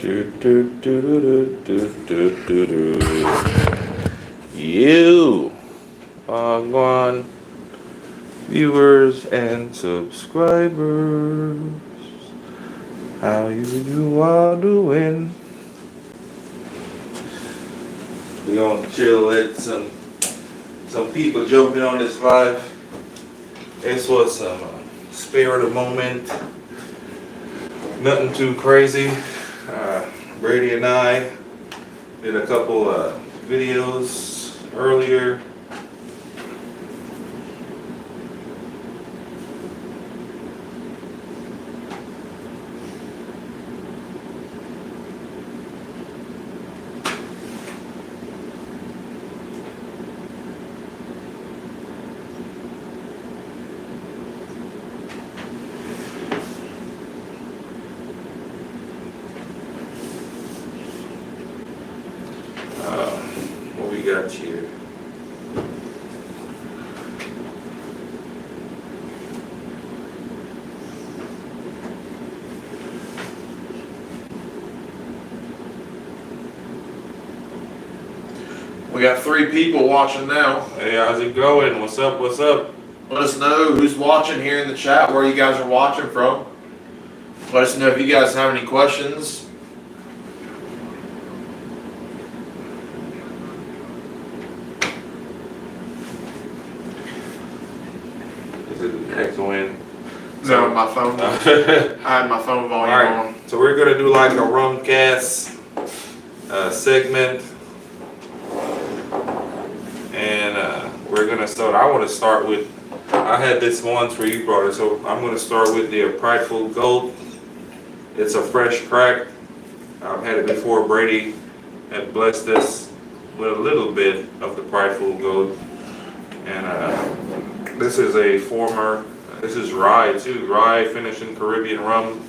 You are gone, viewers and subscribers. How you are doing? We gonna chill, let some people jumping on this live. This was some spare of the moment. Nothing too crazy. Brady and I did a couple videos earlier. What we got here? We got 3 people watching now. Hey, how's it going? What's up? What's up? Let us know who's watching here in the chat, where you guys are watching from. Let us know if you guys have any questions. Is it echoing? No, my phone. I had my phone volume on. So we're gonna do like a rum cast segment, and we're gonna start. I want to start with. I had this once where you brought it, so I'm gonna start with the Prideful Gold. It's a fresh crack. I've had it before. Brady had blessed us with a little bit of the Prideful Gold, and this is a former. This is rye too. Rye finished in Caribbean rum.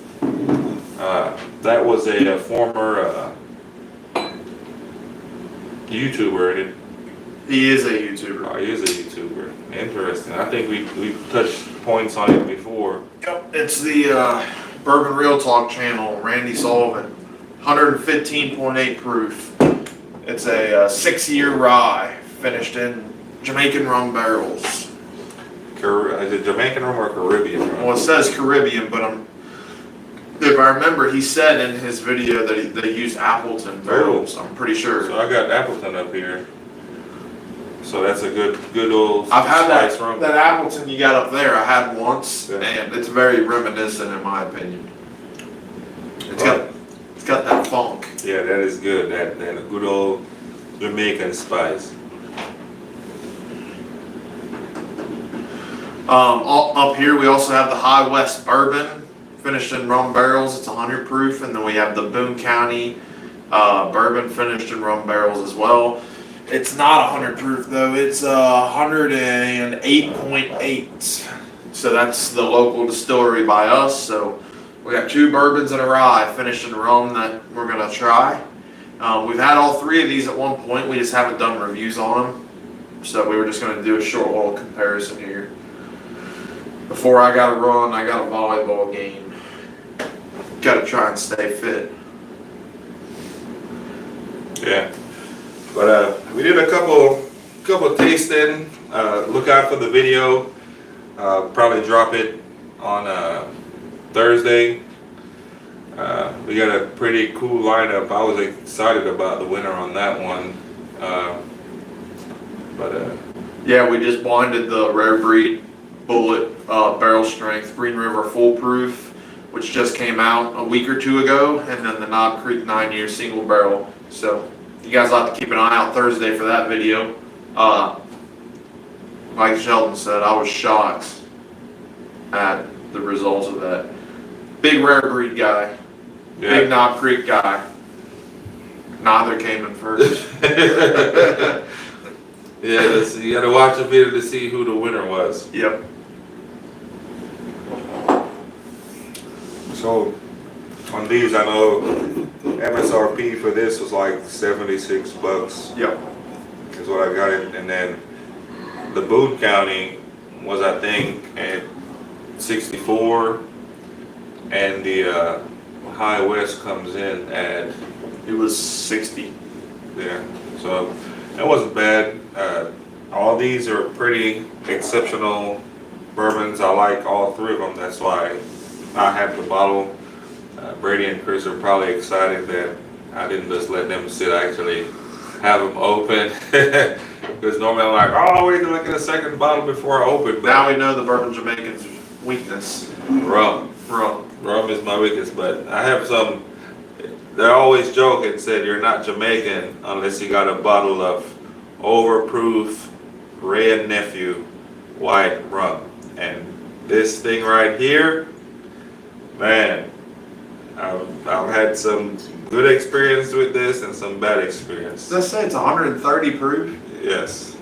That was a former YouTuber. He is a YouTuber. Oh, he is a YouTuber. Interesting. I think we touched points on it before. Yep, it's the Bourbon Real Talk channel, Randy Sullivan. 115.8 proof. It's a 6-year rye finished in Jamaican rum barrels. Is it Jamaican rum or Caribbean rum? Well, it says Caribbean, but if I remember, he said in his video that they used Appleton barrels. I'm pretty sure. So I got Appleton up here. So that's a good old I've had spice rum. that Appleton you got up there. I had once, Yeah. and it's very reminiscent in my opinion. It's got that funk. Yeah, that is good. That good old Jamaican spice. Up here we also have the High West Bourbon finished in rum barrels. It's 100 proof, and then we have the Boone County Bourbon finished in rum barrels as well. It's not 100 proof though. It's 108.8. So that's the local distillery by us. So we got 2 bourbons and a rye finished in rum that we're gonna try. We've had all 3 of these at one point. We just haven't done reviews on them. So we were just gonna do a short little comparison here. Before I gotta run, I got a volleyball game. Gotta try and stay fit. Yeah. But we did a couple tasting. Look out for the video. Probably drop it on Thursday. We got a pretty cool lineup. I was excited about the winner on that one. Yeah, we just blinded the Rare Breed Bullet barrel strength Green River Full Proof, which just came out a week or 2 ago, and then the Knob Creek 9-year single barrel. So you guys will have to keep an eye out Thursday for that video. Like Sheldon said, I was shocked at the results of that. Big Rare Breed guy, yeah. Big Knob Creek guy. Neither came in first. Yeah, you gotta watch the video to see who the winner was. Yep. So on these, I know MSRP for this was like $76. Yep. Is what I got it, and then the Boone County was, I think, at 64, and the High West comes in at, It was 60. yeah, so it wasn't bad. All these are pretty exceptional bourbons. I like all three of them. That's why I have the bottle. Brady and Chris are probably excited that I didn't just let them sit. I actually have them open. Because normally I'm like, oh, wait till I get a second bottle before I open. But Now we know the Bourbon Jamaican's weakness. rum. Rum is my weakness, but I have some. They always joke and said you're not Jamaican unless you got a bottle of overproof Red Nephew white rum. And this thing right here, man, I've had some good experience with this and some bad experience. Does that say it's 130 proof? Yes,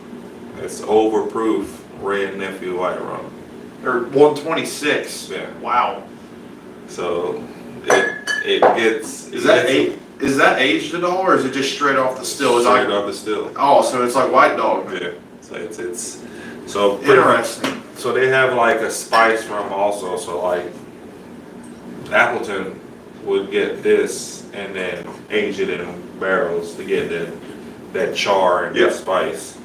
it's overproof Red Nephew white rum. Or 126? Yeah. Wow. So it gets. Is that aged at all, or is it just straight off the still? Straight off the still. Oh, so it's like White Dog. Yeah. So it's so Interesting. So they have like a spice rum also. So like Appleton would get this and then age it in barrels to get that char and that spice.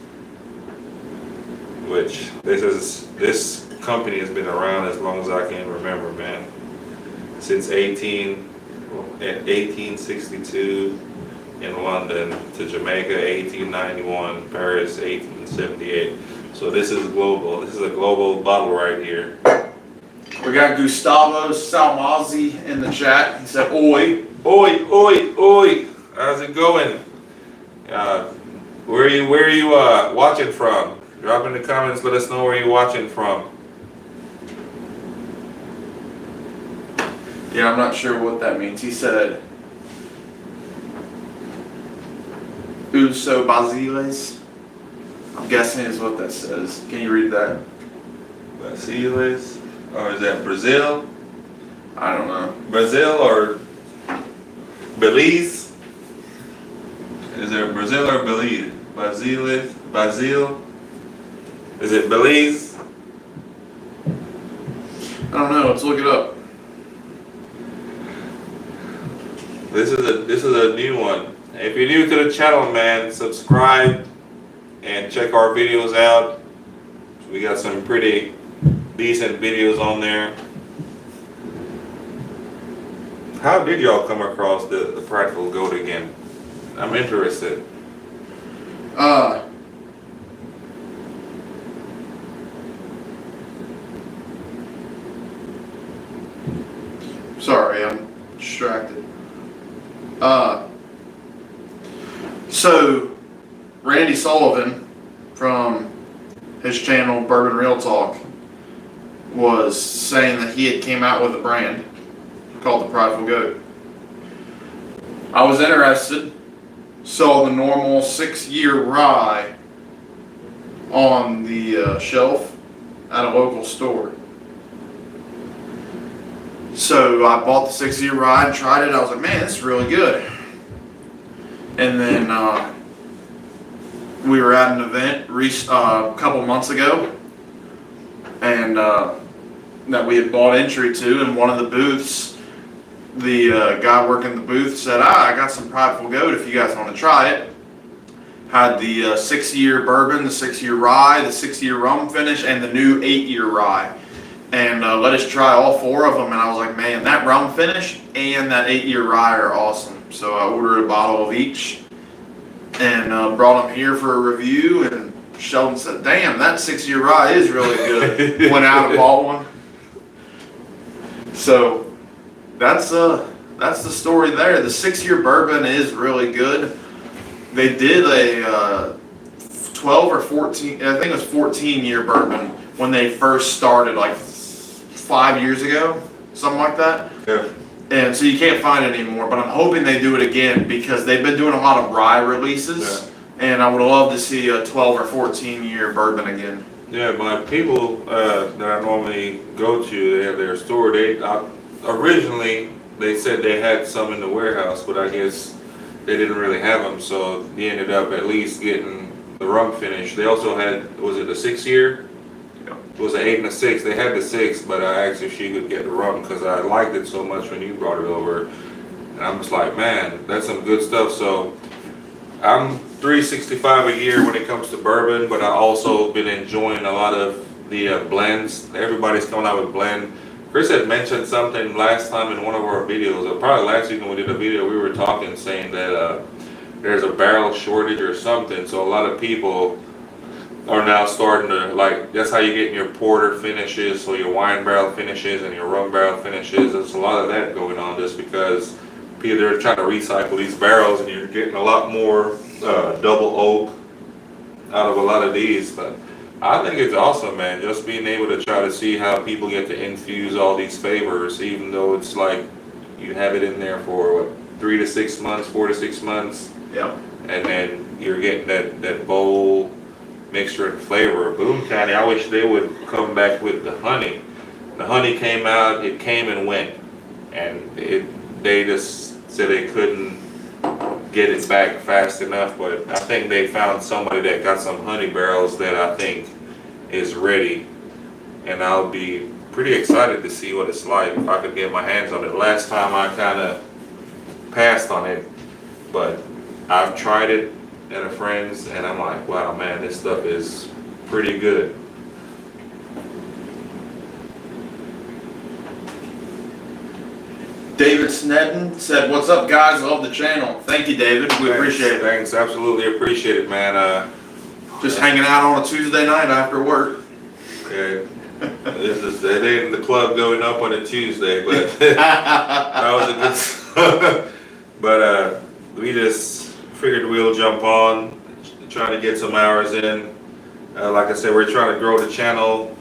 Which this company has been around as long as I can remember, man. Since 1862 in London to Jamaica 1891, Paris 1878. So this is global. This is a global bottle right here. We got Gustavo Salmazzi in the chat. He said, "Oi, Oi, oi, oi! How's it going? Where are you watching from? Drop in the comments. Let us know where you're watching from." Yeah, I'm not sure what that means. He said, "Uso Basiles." I'm guessing is what that says. Can you read that? Basiles, or is that Brazil? I don't know. Brazil or Belize? Is there Brazil or Belize? Basil? Is it Belize? I don't know. Let's look it up. This is a new one. If you're new to the channel, man, subscribe and check our videos out. We got some pretty decent videos on there. How did y'all come across the Prideful Goat again? I'm interested. Sorry, I'm distracted. So Randy Sullivan from his channel Bourbon Real Talk was saying that he had came out with a brand called the Prideful Goat. I was interested, saw the normal 6-year rye on the shelf at a local store. So I bought the 6-year rye and tried it. I was like, man, this is really good. And then we were at an event a couple months ago, and that we had bought entry to, and one of the booths, the guy working the booth said, I got some Prideful Goat if you guys want to try it. Had the 6-year bourbon, the 6-year rye, the 6-year rum finish, and the new 8-year rye. And let us try all 4 of them, and I was like, man, that rum finish and that 8-year rye are awesome. So I ordered a bottle of each and brought them here for a review, and Sheldon said, damn, that 6-year rye is really good. Went out and bought one. So that's the story there. The 6-year bourbon is really good. They did a 12 or 14, I think it was 14-year bourbon when they first started, like 5 years ago, something like that. Yeah. And so you can't find it anymore, but I'm hoping they do it again because they've been doing a lot of rye releases, and I would love to see a 12 or 14-year bourbon again. Yeah, my people that I normally go to, they have their store. Originally they said they had some in the warehouse, but I guess they didn't really have them, so they ended up at least getting the rum finish. They also had, was it a 6-year? It was an 8 and a 6. They had the 6, but I asked if she could get the rum because I liked it so much when you brought it over. And I'm just like, man, that's some good stuff. So I'm 365 a year when it comes to bourbon, but I also been enjoying a lot of the blends. Everybody's coming out with blend. Chris had mentioned something last time in one of our videos, or probably last week when we did a video, we were talking saying that there's a barrel shortage or something. So a lot of people are now starting to, like, that's how you get your porter finishes, so your wine barrel finishes and your rum barrel finishes. There's a lot of that going on just because people are trying to recycle these barrels and you're getting a lot more double oak out of a lot of these. But I think it's awesome, man, just being able to try to see how people get to infuse all these flavors, even though it's like you have it in there for what, 3 to 6 months, 4 to 6 months. Yeah. And then you're getting that bold mixture and flavor. Boone County, I wish they would come back with the honey. The honey came out, it came and went. And they just said they couldn't get it back fast enough, but I think they found somebody that got some honey barrels that I think is ready. And I'll be pretty excited to see what it's like if I could get my hands on it. Last time I kind of passed on it, but I've tried it at a friend's and I'm like, wow, man, this stuff is pretty good. David Snedden said, "What's up, guys? Love the channel." Thank you, David. We appreciate it. Thanks, absolutely appreciate it, man. Just hanging out on a Tuesday night after work. Okay. It ain't the club going up on a Tuesday, but that was a good. But we just figured we'll jump on, trying to get some hours in. Like I said, we're trying to grow the channel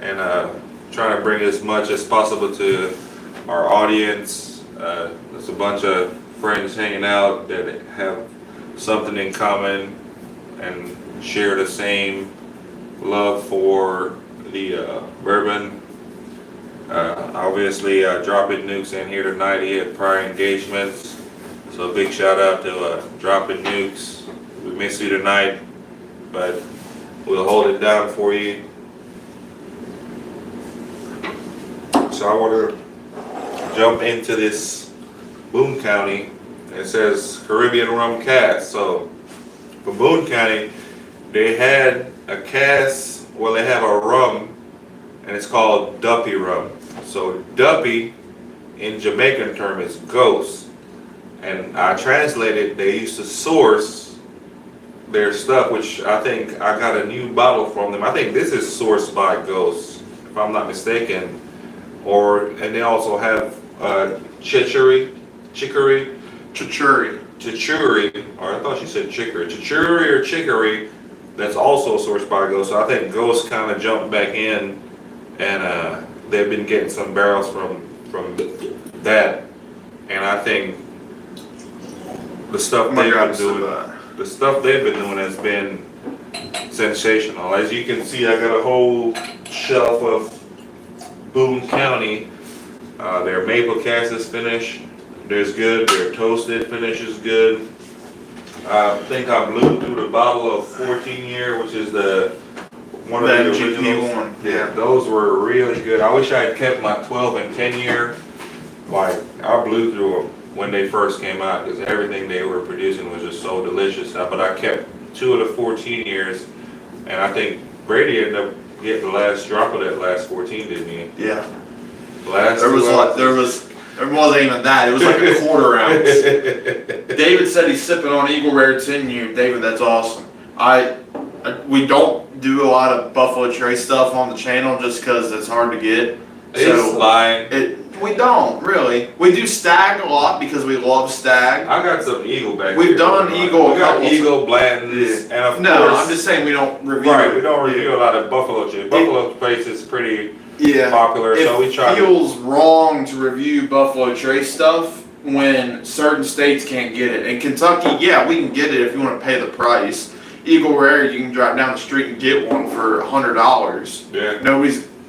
and trying to bring as much as possible to our audience. There's a bunch of friends hanging out that have something in common and share the same love for the bourbon. Obviously, Dropping Nukes in here tonight. He had prior engagements, so big shout out to Dropping Nukes. We miss you tonight, but we'll hold it down for you. So I want to jump into this Boone County. It says Caribbean rum cask. So for Boone County, they had a cask, well, they have a rum, and it's called Duppy rum. So Duppy in Jamaican term is ghost, and I translated, they used to source their stuff, which I think I got a new bottle from them. I think this is sourced by Ghost, if I'm not mistaken. And they also have chicory, or I thought she said chicory or chicory, that's also sourced by Ghost. So I think Ghost kind of jumped back in, and they've been getting some barrels from that, and I think the stuff they've been doing has been sensational. As you can see, I got a whole shelf of Boone County. Their maple cask is finished. There's good. Their toasted finish is good. I think I blew through the bottle of 14 year, which is one of the originals. one. Yeah, those were really good. I wish I had kept my 12 and 10 year. Like, I blew through them when they first came out because everything they were producing was just so delicious. But I kept 2 of the 14 years, and I think Brady ended up getting the last drop of that last 14, didn't he? Yeah. There wasn't even that. It was like a quarter ounce. David said he's sipping on Eagle Rare 10 year. David, that's awesome. We don't do a lot of Buffalo Trace stuff on the channel just because it's hard to get. It's lying. We don't really. We do Stag a lot because we love Stag. I got some Eagle back We've here. done Eagle. We got Eagle, Blanton's, and of No, course, I'm just saying we don't review. Right, we don't review a lot of Buffalo Trace. Buffalo Trace is pretty popular, so we try. It feels wrong to review Buffalo Trace stuff when certain states can't get it. In Kentucky, yeah, we can get it if you want to pay the price. Eagle Rare, you can drive down the street and get one for $100. Yeah.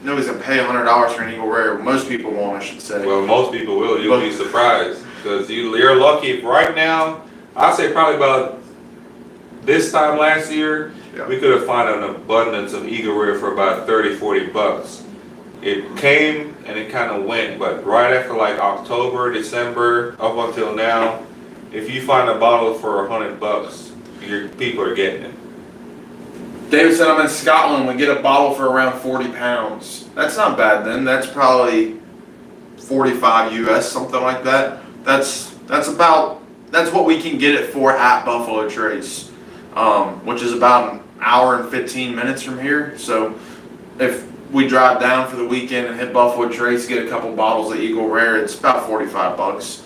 Nobody's gonna pay $100 for an Eagle Rare. Most people won't, I should say. Well, most people will. You'll be surprised because you're lucky. Right now, I'd say probably about this time last year, Yeah. we could have found an abundance of Eagle Rare for about 30, 40 bucks. It came and it kind of went, but right after like October, December, up until now, if you find a bottle for 100 bucks, your people are getting it. David said I'm in Scotland. We get a bottle for around 40 pounds. That's not bad then. That's probably 45 US, something like that. That's what we can get it for at Buffalo Trace, which is about an hour and 15 minutes from here. So if we drive down for the weekend and hit Buffalo Trace, get a couple bottles of Eagle Rare, it's about 45 bucks.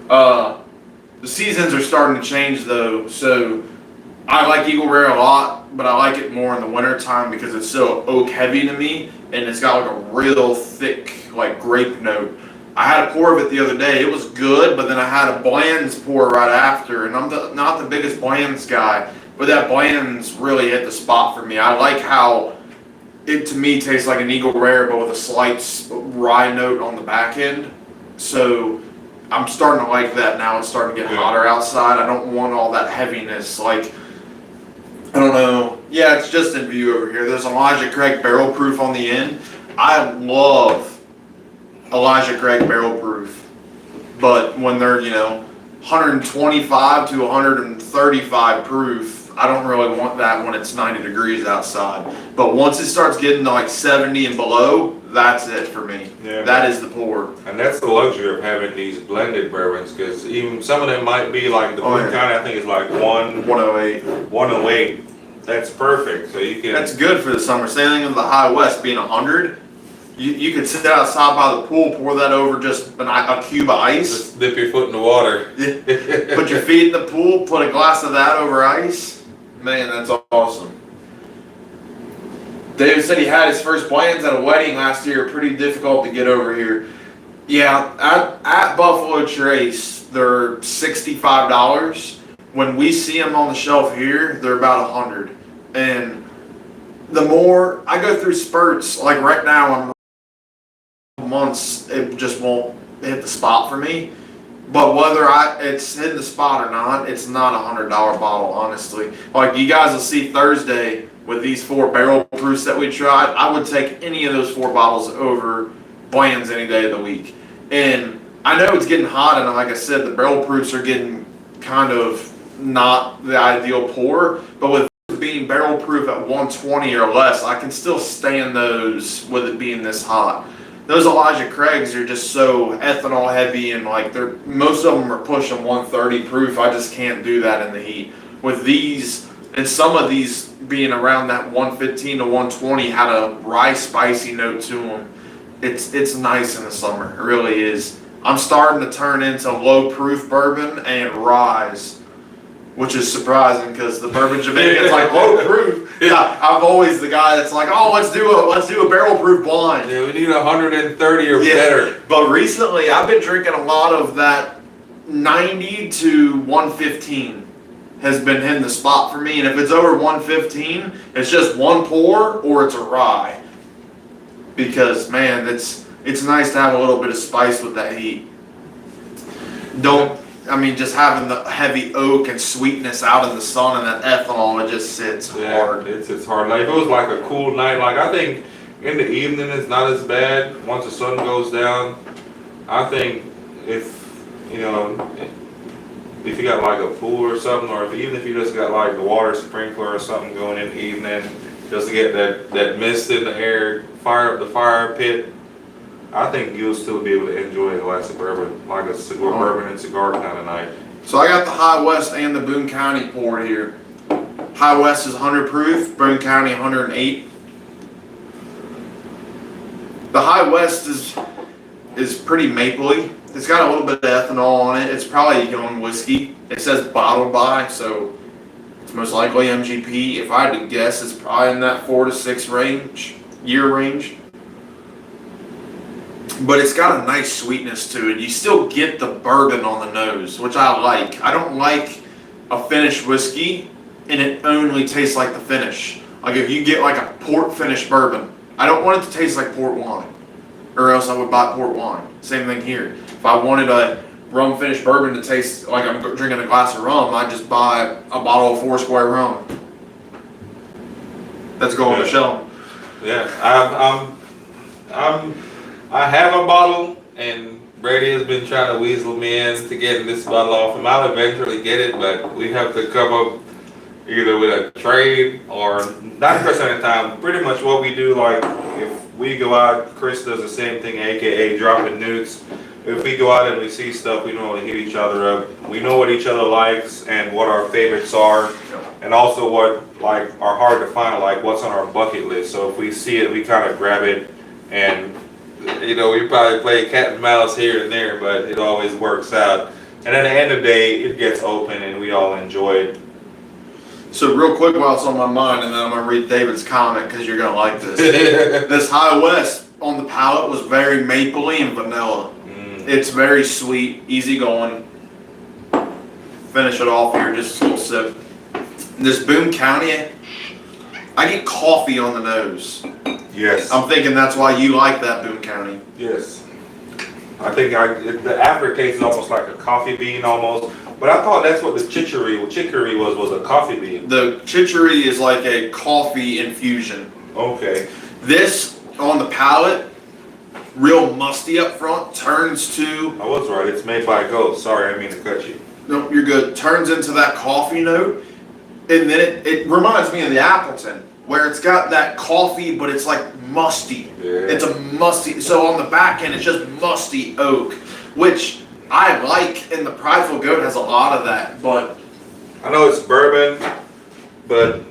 The seasons are starting to change though, so I like Eagle Rare a lot, but I like it more in the winter time because it's so oak heavy to me, and it's got like a real thick like grape note. I had a pour of it the other day. It was good, but then I had a Bland's pour right after, and I'm not the biggest Bland's guy, but that Bland's really hit the spot for me. I like how it to me tastes like an Eagle Rare, but with a slight rye note on the back end. So I'm starting to like that now. It's starting to get hotter outside. I don't want all that heaviness. Like, I don't know. Yeah, it's just in view over here. There's Elijah Craig barrel proof on the end. I love Elijah Craig barrel proof, but when they're 125 to 135 proof, I don't really want that when it's 90 degrees outside. But once it starts getting to like 70 and below, that's it for me. Yeah, that is the pour. And that's the luxury of having these blended bourbons, because even some of them might be like the Bourbon kind, I think it's like 108. 108. That's perfect. So you can. That's good for the summer. Same thing with the High West being 100. You could sit outside by the pool, pour that over just a cube of ice. Just dip your foot in the water. Put your feet in the pool, put a glass of that over ice. Man, that's awesome. David said he had his first plans at a wedding last year. Pretty difficult to get over here. Yeah, at Buffalo Trace, they're $65. When we see them on the shelf here, they're about $100. And the more I go through spurts, like right now, I'm months, it just won't hit the spot for me. But whether it's hitting the spot or not, it's not a $100 bottle, honestly. Like you guys will see Thursday with these 4 barrel proofs that we tried, I would take any of those 4 bottles over Bland's any day of the week. And I know it's getting hot, and like I said, the barrel proofs are getting kind of not the ideal pour, but with being barrel proof at 120 or less, I can still stand those with it being this hot. Those Elijah Craigs are just so ethanol heavy, and like most of them are pushing 130 proof. I just can't do that in the heat. With these, and some of these being around that 115 to 120 had a rye spicy note to them. It's nice in the summer. It really is. I'm starting to turn into low proof bourbon and ryes, which is surprising because the Bourbon Jamaican is like low proof. Yeah, I'm always the guy that's like, oh, let's do a barrel proof blind. Yeah, we need 130 or better. But recently, I've been drinking a lot of that 90 to 115 has been hitting the spot for me. And if it's over 115, it's just one pour or it's a rye. Because man, it's nice to have a little bit of spice with that heat. Just having the heavy oak and sweetness out in the sun and that ethanol, it just sits hard. It's hard. Like if it was like a cool night, like I think in the evening it's not as bad once the sun goes down. I think if you got like a pool or something, or even if you just got like the water sprinkler or something going in the evening, just to get that mist in the air, fire up the fire pit, I think you'll still be able to enjoy a glass of bourbon, like a bourbon and cigar kind of night. So I got the High West and the Boone County poured here. High West is 100 proof, Boone County 108. The High West is pretty mapley. It's got a little bit of ethanol on it. It's probably young whiskey. It says bottled by, so it's most likely MGP. If I had to guess, it's probably in that 4 to 6 year range. But it's got a nice sweetness to it. You still get the bourbon on the nose, which I like. I don't like a finished whiskey and it only tastes like the finish. Like if you get like a port finished bourbon, I don't want it to taste like port wine, or else I would buy port wine. Same thing here. If I wanted a rum finished bourbon to taste like I'm drinking a glass of rum, I'd just buy a bottle of 4 Square rum. that's going to show them. Yeah, I have a bottle, and Brady has been trying to weasel me into getting this bottle off him. I'll eventually get it, but we have to come up either with a trade or 90% of the time. Pretty much what we do, like if we go out, Chris does the same thing, aka dropping nukes. If we go out and we see stuff, we normally hit each other up. We know what each other likes and what our favorites are, and also what like are hard to find, like what's on our bucket list. So if we see it, we kind of grab it, and you know, we probably play cat and mouse here and there, but it always works out. And at the end of the day, it gets open and we all enjoy it. So real quick while it's on my mind, and then I'm going to read David's comment because you're going to like this. This High West on the palate was very mapley and vanilla. It's very sweet, easy going. Finish it off here, just a little sip. This Boone County, I get coffee on the nose. Yes. I'm thinking that's why you like that Boone County. Yes. I think the aftertaste is almost like a coffee bean almost, but I thought that's what the chicory was a coffee bean. The chicory is like a coffee infusion. Okay. This on the palate, real musty up front, turns to... I was right, it's made by Ghost. Sorry, I didn't mean to cut you. Nope, you're good. Turns into that coffee note, and then it reminds me of the Appleton, where it's got that coffee, but it's like musty. Yeah. It's a musty, so on the back end, it's just musty oak, which I like, and the Prideful Goat has a lot of that, but... I know it's bourbon, but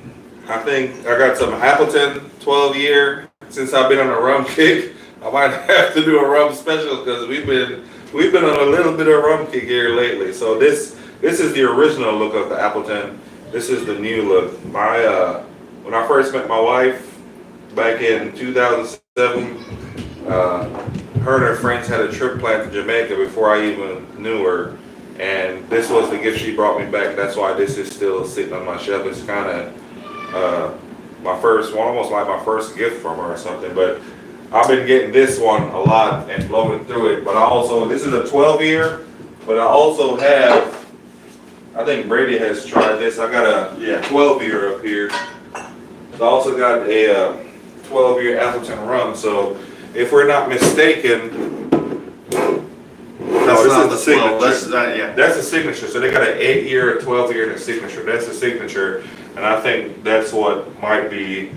I think I got some Appleton 12 year. Since I've been on a rum kick, I might have to do a rum special because we've been on a little bit of rum kick here lately. So this is the original look of the Appleton. This is the new look. When I first met my wife back in 2007, her and her friends had a trip planned to Jamaica before I even knew her, and this was the gift she brought me back. That's why this is still sitting on my shelf. It's kind of my first one, almost like my first gift from her or something. But I've been getting this one a lot and blowing through it. But this is a 12 year, but I also have, I think Brady has tried this. I got a 12 year up here. I also got a 12 year Appleton rum. So if we're not mistaken, That's not the signature. That's the signature. So they got an 8 year, a 12 year, and a signature. That's the signature. And I think that's what might be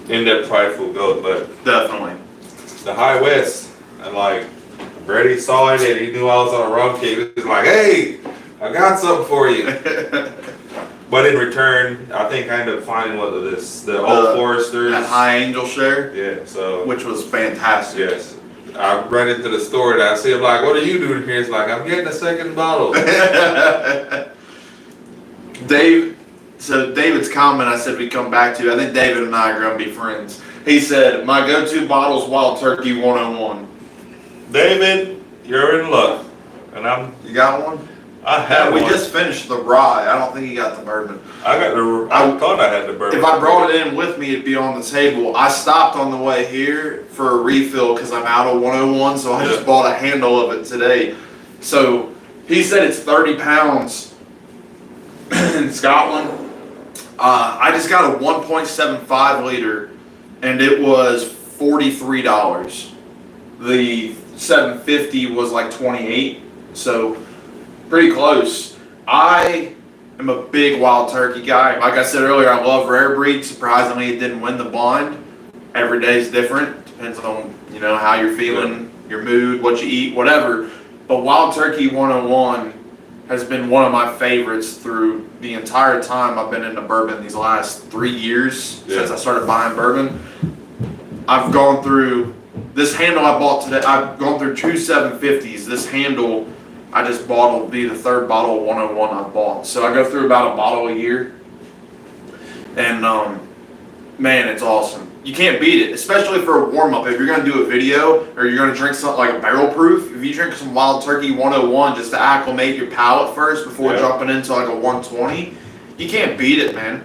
in that Prideful Goat. But definitely. The High West, and like Brady saw it and he knew I was on a rum kick. He was like, hey, I got something for you. But in return, I think I ended up finding the Old Foresters. That High Angel share. Yeah, so. Which was fantastic. Yes. I ran into the store and I see him like, what are you doing here? It's like, I'm getting a second bottle. So David's comment I said we'd come back to, I think David and I are going to be friends. He said, my go-to bottle is Wild Turkey 101. David, you're in luck. And You got one? I have We one. just finished the rye. I don't think he got the bourbon. I thought I had the bourbon. If I brought it in with me, it'd be on the table. I stopped on the way here for a refill because I'm out of 101, so I just bought a handle of it today. So he said it's 30 pounds in Scotland. I just got a 1.75 liter, and it was $43. The 750 was like 28, so pretty close. I am a big Wild Turkey guy. Like I said earlier, I love rare breed. Surprisingly, it didn't win the blind. Every day is different. Depends on how you're feeling, your mood, what you eat, whatever. But Wild Turkey 101 has been one of my favorites through the entire time I've been into bourbon these last 3 years since I started buying bourbon. I've gone through this handle I bought today. I've gone through two 750s. This handle I just bought will be the third bottle of 101 I've bought. So I go through about a bottle a year. And man, it's awesome. You can't beat it, especially for a warm-up. If you're going to do a video or you're going to drink something like a barrel proof, if you drink some Wild Turkey 101 just to acclimate your palate first before jumping into like a 120, you can't beat it, man.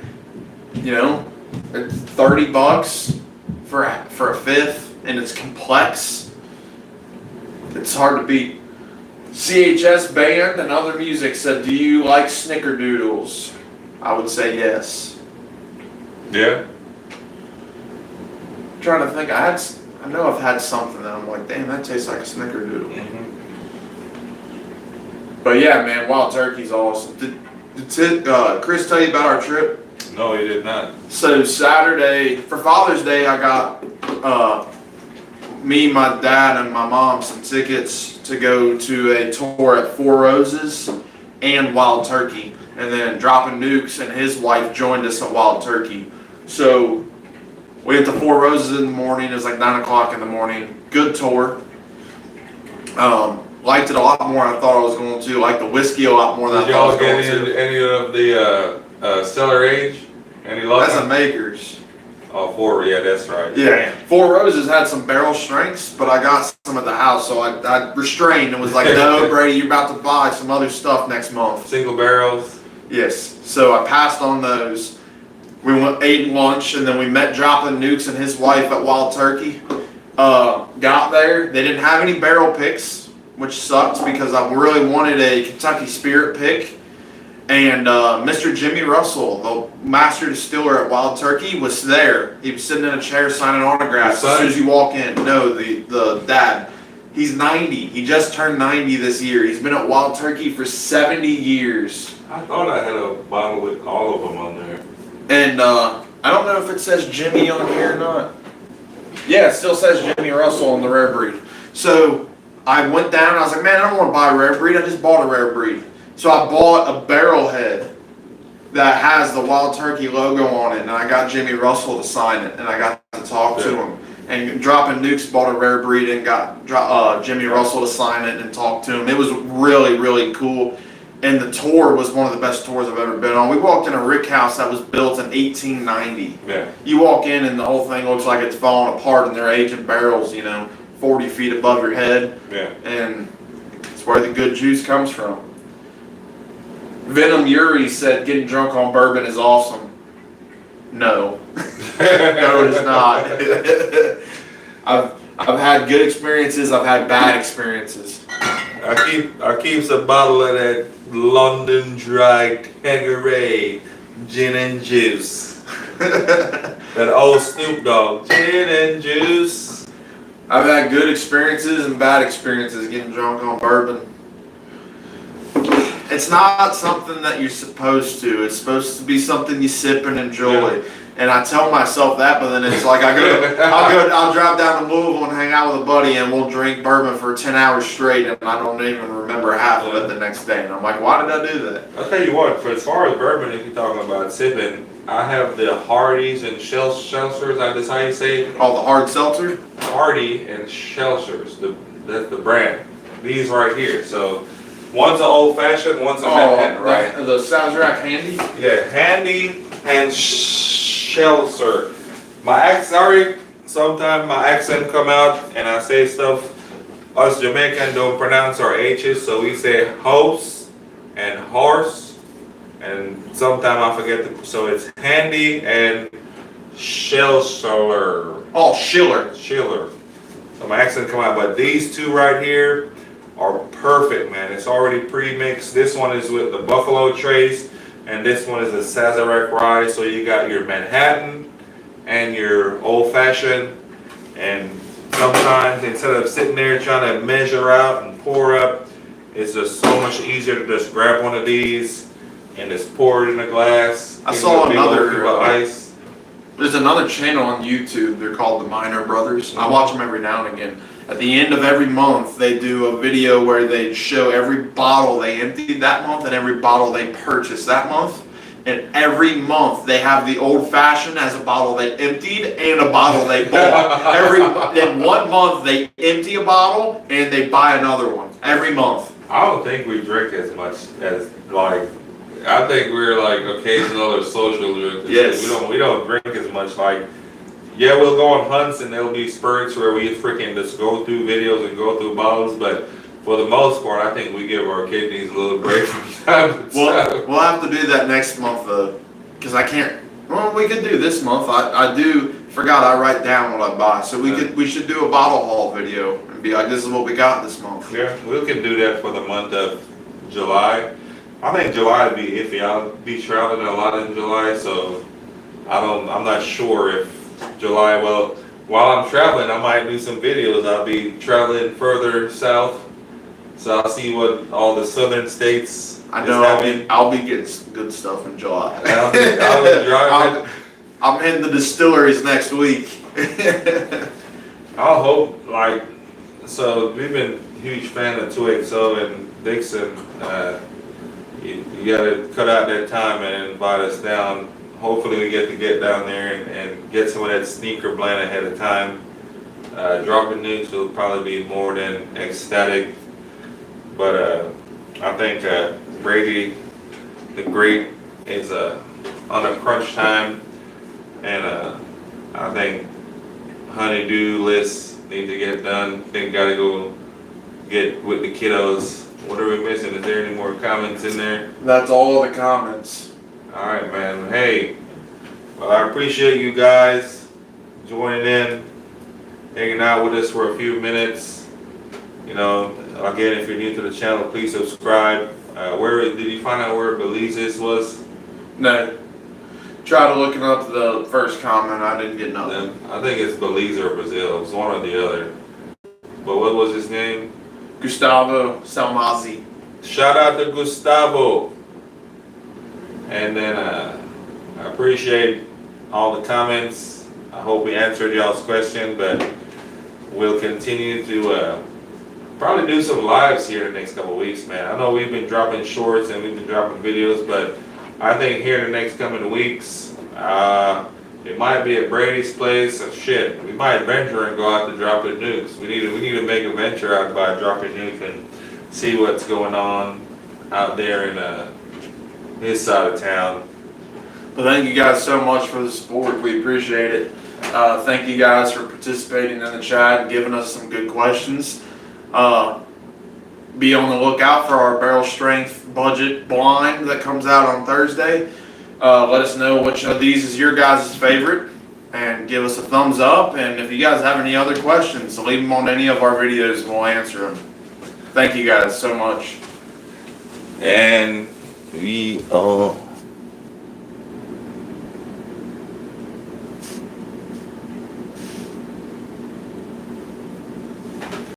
It's $30 for a fifth, and it's complex. It's hard to beat. CHS Band and Other Music said, do you like snickerdoodles? I would say yes. Yeah. trying to think. I know I've had something that I'm like, damn, that tastes like a snickerdoodle. Mm-hmm. But yeah, man, wild turkey's awesome. Did Chris tell you about our trip? No, he did not. So Saturday, for Father's Day, I got me, my dad, and my mom some tickets to go to a tour at Four Roses and Wild Turkey. And then Dropping Nukes and his wife joined us at Wild Turkey. So we went to Four Roses in the morning. It was like 9 o'clock in the morning. Good tour. Liked it a lot more than I thought I was going to. Liked the whiskey a lot more than I thought I was going to. Did y'all get any of the cellar age? Any luck? That's a Maker's. Oh, four. Yeah, that's right. Yeah. Damn. Four Roses had some barrel strengths, but I got some at the house, so I restrained and was like, no, Brady, you're about to buy some other stuff next month. Single barrels. Yes. So I passed on those. We ate lunch, and then we met Dropping Nukes and his wife at Wild Turkey. Got there. They didn't have any barrel picks, which sucked because I really wanted a Kentucky Spirit pick. And Mr. Jimmy Russell, the master distiller at Wild Turkey, was there. He was sitting in a chair signing autographs as soon as you walk in. No, the dad. He's 90. He just turned 90 this year. He's been at Wild Turkey for 70 years. I thought I had a bottle with all of them on there. And I don't know if it says Jimmy on here or not. Yeah, it still says Jimmy Russell on the rare breed. So I went down and I was like, man, I don't want to buy a rare breed. I just bought a rare breed. So I bought a barrel head that has the Wild Turkey logo on it, and I got Jimmy Russell to sign it, and I got to talk to him. And Dropping Nukes bought a rare breed and got Jimmy Russell to sign it and talk to him. It was really, really cool. And the tour was one of the best tours I've ever been on. We walked in a rick house that was built in 1890. Yeah. You walk in and the whole thing looks like it's falling apart, and they're aging barrels, 40 feet above your head. Yeah. And it's where the good juice comes from. Venom Yuri said getting drunk on bourbon is awesome. No. No, it is not. I've had good experiences, I've had bad experiences. I keeps a bottle of that London Dry Tanqueray gin and juice. That old Snoop Dogg gin and juice. I've had good experiences and bad experiences getting drunk on bourbon. It's not something that you're supposed to. It's supposed to be something you sip and enjoy. Yeah. And I tell myself that, but then it's like I'll drive down to Louisville and hang out with a buddy, and we'll drink bourbon for 10 hours straight, and I don't even remember half of it the next day. And I'm like, why did I do that? I'll tell you what. For as far as bourbon, if you're talking about sipping, I have the Hardy's and Seltzers. That's how you say it. Oh, the hard seltzer. Hardy and Seltzers. That's the brand. These right here. So. One's an old fashioned, one's a Manhattan, right? The Sazerac Handy? Yeah, Handy and Seltzer. Sometimes my accent come out and I say stuff us Jamaican don't pronounce our H's, so we say house and horse, and sometimes I forget so it's Handy and Seltzer. Oh, Schiller. So my accent come out, but these two right here are perfect, man. It's already pre-mixed. This one is with the Buffalo Trace, and this one is a Sazerac rye. So you got your Manhattan and your old fashioned, and sometimes instead of sitting there trying to measure out and pour up, it's just so much easier to just grab one of these and just pour it in a glass. I saw another ice. There's another channel on YouTube. They're called the Minor Brothers. I watch them every now and again. At the end of every month, they do a video where they show every bottle they emptied that month and every bottle they purchased that month. And every month, they have the old fashioned as a bottle they emptied and a bottle they bought. In 1 month, they empty a bottle and they buy another one. Every month. I don't think we drink as much as I think we're like occasional or social drinkers. Yes. We don't drink as much yeah, we'll go on hunts and there'll be spurts where we freaking just go through videos and go through bottles, but for the most part, I think we give our kidneys a little break from time to time. We'll have to do that next month, though, because I can't. Well, we could do this month. I forgot I write down what I buy, so we should do a bottle haul video and be like, this is what we got this month. Yeah, we can do that for the month of July. I think July would be iffy. I'll be traveling a lot in July, so I'm not sure if July, well, while I'm traveling, I might do some videos. I'll be traveling further south, so I'll see what all the southern states I is know having. I'll be getting some good stuff in July. I'll be driving. I'm hitting the distilleries next week. I'll hope, like, so we've been a huge fan of 2XO and Dixon. You gotta cut out that time and invite us down. Hopefully we get to get down there and get some of that sneaker blend ahead of time. Dropping nukes will probably be more than ecstatic. But I think Brady the Great is on a crunch time. And I think honeydew lists need to get done. I think gotta go get with the kiddos. What are we missing? Is there any more comments in there? That's all the comments. All right, man. Hey, well, I appreciate you guys joining in, hanging out with us for a few minutes. You know, again, if you're new to the channel, please subscribe. Where did you find out where Belize's was? No. Try to looking up the first comment. I didn't get nothing. I think it's Belize or Brazil. It was one or the other. But what was his name? Gustavo Salmazi. Shout out to Gustavo. And then I appreciate all the comments. I hope we answered y'all's question, but we'll continue to probably do some lives here in the next couple of weeks, man. I know we've been dropping shorts and we've been dropping videos, but I think here in the next coming weeks, it might be at Brady's place. Shit, we might venture and go out to drop the nukes. We need to make a venture out by dropping nuke and see what's going on out there in his side of town. Well, thank you guys so much for the support. We appreciate it. Thank you guys for participating in the chat and giving us some good questions. Be on the lookout for our barrel strength budget blind that comes out on Thursday. Let us know which of these is your guys' favorite and give us a thumbs up. And if you guys have any other questions, leave them on any of our videos and we'll answer them. Thank you guys so much. And we